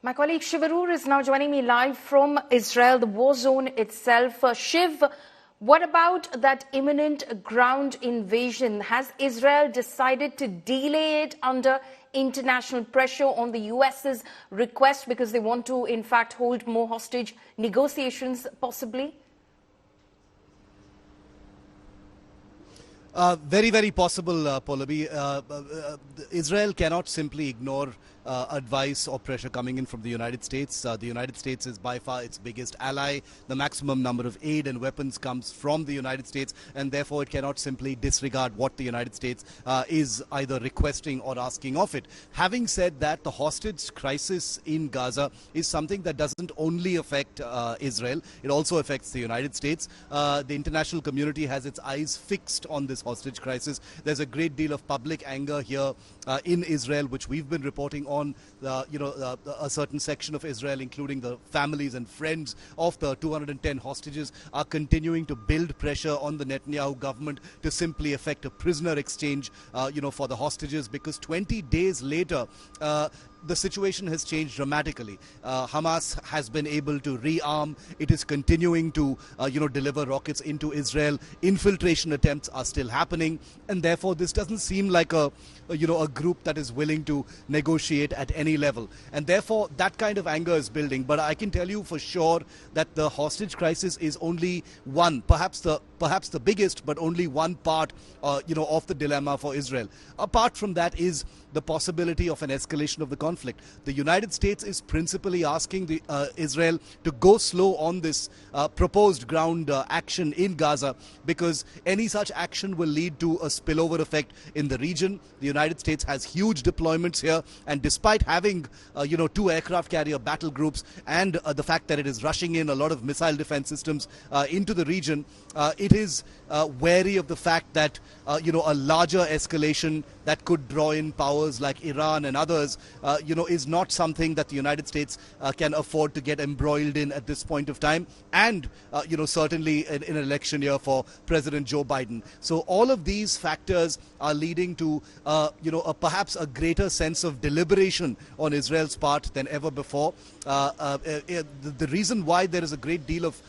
My colleague Shiv Arur is now joining me live from Israel, the war zone itself. Shiv, what about that imminent ground invasion? Has Israel decided to delay it under international pressure on the US's request because they want to, in fact, hold more hostage negotiations possibly? Very, very possible, Pallavi. Israel cannot simply ignore advice or pressure coming in from the United States. The United States is by far its biggest ally. The maximum number of aid and weapons comes from the United States, and therefore it cannot simply disregard what the United States is either requesting or asking of it. Having said that, the hostage crisis in Gaza is something that doesn't only affect Israel, it also affects the United States. The international community has its eyes fixed on this hostage crisis. There's a great deal of public anger here in Israel, which we've been reporting on. A certain section of Israel, including the families and friends of the 210 hostages, are continuing to build pressure on the Netanyahu government to simply effect a prisoner exchange, for the hostages, because 20 days later, the situation has changed dramatically. Hamas has been able to rearm. It is continuing to, deliver rockets into Israel. Infiltration attempts are still happening, and therefore this doesn't seem like a group that is willing to negotiate at any level. And therefore that kind of anger is building. But I can tell you for sure that the hostage crisis is only one, perhaps the biggest, but only one part, of the dilemma for Israel. Apart from that is the possibility of an escalation of the conflict. The United States is principally asking Israel to go slow on this proposed ground action in Gaza, because any such action will lead to a spillover effect in the region. The United States has huge deployments here, and despite having, 2 aircraft carrier battle groups and the fact that it is rushing in a lot of missile defense systems into the region, it is wary of the fact that, a larger escalation that could draw in powers like Iran and others, is not something that the United States can afford to get embroiled in at this point of time, and, certainly in an election year for President Joe Biden. So all of these factors are leading to, perhaps a greater sense of deliberation on Israel's part than ever before. The reason why there is a great deal of,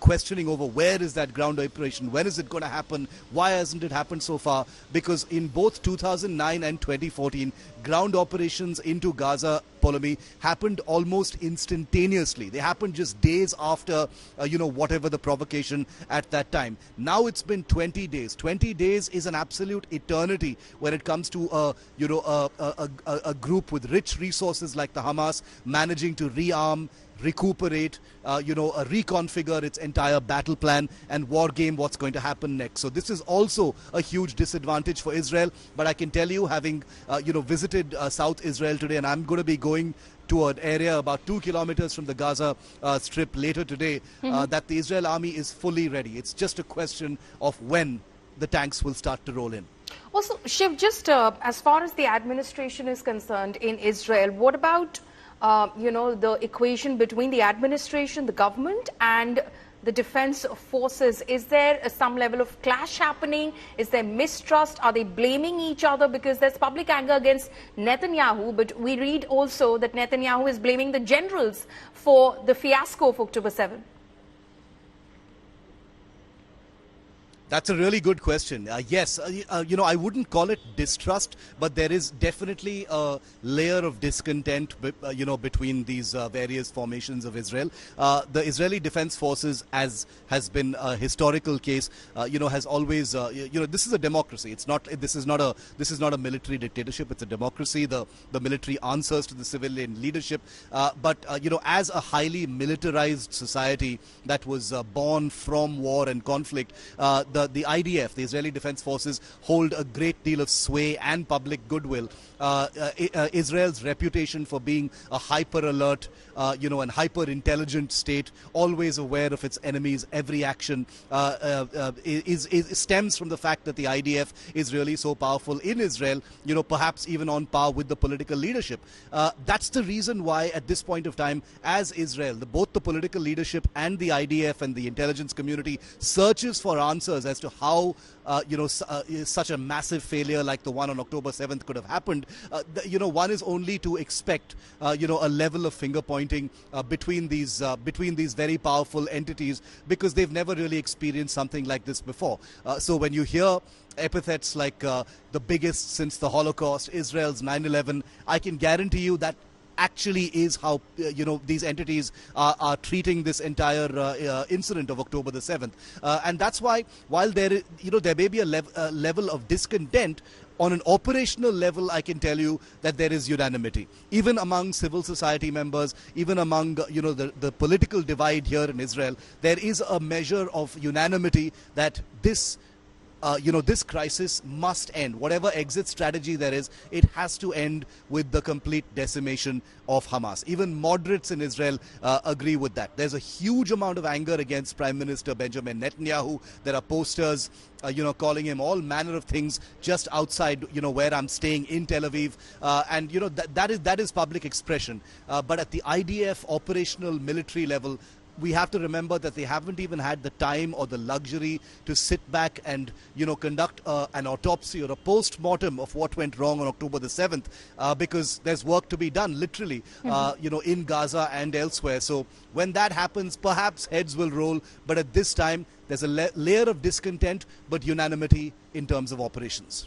questioning over where is that ground operation, when is it going to happen, why hasn't it happened so far, because in both 2009 and 2014, ground operations into Gaza, Pallavi, happened almost instantaneously. They happened just days after, whatever the provocation at that time. Now it's been 20 days. 20 days is an absolute eternity when it comes to, a group with rich resources like the Hamas managing to rearm, recuperate, reconfigure its entire battle plan and war game what's going to happen next. So this is also a huge disadvantage for Israel. But I can tell you, having, visited South Israel today, and I'm going to be going to an area about 2 kilometers from the Gaza Strip later today, that the Israel army is fully ready. It's just a question of when the tanks will start to roll in. Also, Shiv, just as far as the administration is concerned in Israel, what about the equation between the administration, the government, and the defense forces? Is there some level of clash happening? Is there mistrust? Are they blaming each other? Because there's public anger against Netanyahu, but we read also that Netanyahu is blaming the generals for the fiasco of October 7. That's a really good question. Yes, I wouldn't call it distrust, but there is definitely a layer of discontent, between these various formations of Israel. The Israeli Defense Forces, as has been a historical case, has always, this is a democracy. This is not a military dictatorship. It's a democracy. The military answers to the civilian leadership. But as a highly militarized society that was born from war and conflict, the IDF, the Israeli Defense Forces, hold a great deal of sway and public goodwill. Israel's reputation for being a hyper-alert, and hyper-intelligent state, always aware of its enemies' every action, stems from the fact that the IDF is really so powerful in Israel, perhaps even on par with the political leadership. That's the reason why at this point of time, as Israel, both the political leadership and the IDF and the intelligence community searches for answers as to how such a massive failure like the one on October 7th could have happened. One is only to expect a level of finger pointing between these very powerful entities, because they've never really experienced something like this before. So when you hear epithets like the biggest since the Holocaust, Israel's 9/11, I can guarantee you that actually is how these entities are treating this entire incident of October the 7th, and that's why, while there may be a level of discontent, on an operational level, I can tell you that there is unanimity, even among civil society members, even among the political divide here in Israel. There is a measure of unanimity that this crisis must end. Whatever exit strategy there is, it has to end with the complete decimation of Hamas. Even moderates in Israel agree with that. There's a huge amount of anger against Prime Minister Benjamin Netanyahu. There are posters, calling him all manner of things just outside, where I'm staying in Tel Aviv. And that is public expression. But at the IDF operational military level, we have to remember that they haven't even had the time or the luxury to sit back and conduct an autopsy or a post-mortem of what went wrong on October the 7th, because there's work to be done, literally, in Gaza and elsewhere. So when that happens, perhaps heads will roll, but at this time there's a layer of discontent but unanimity in terms of operations.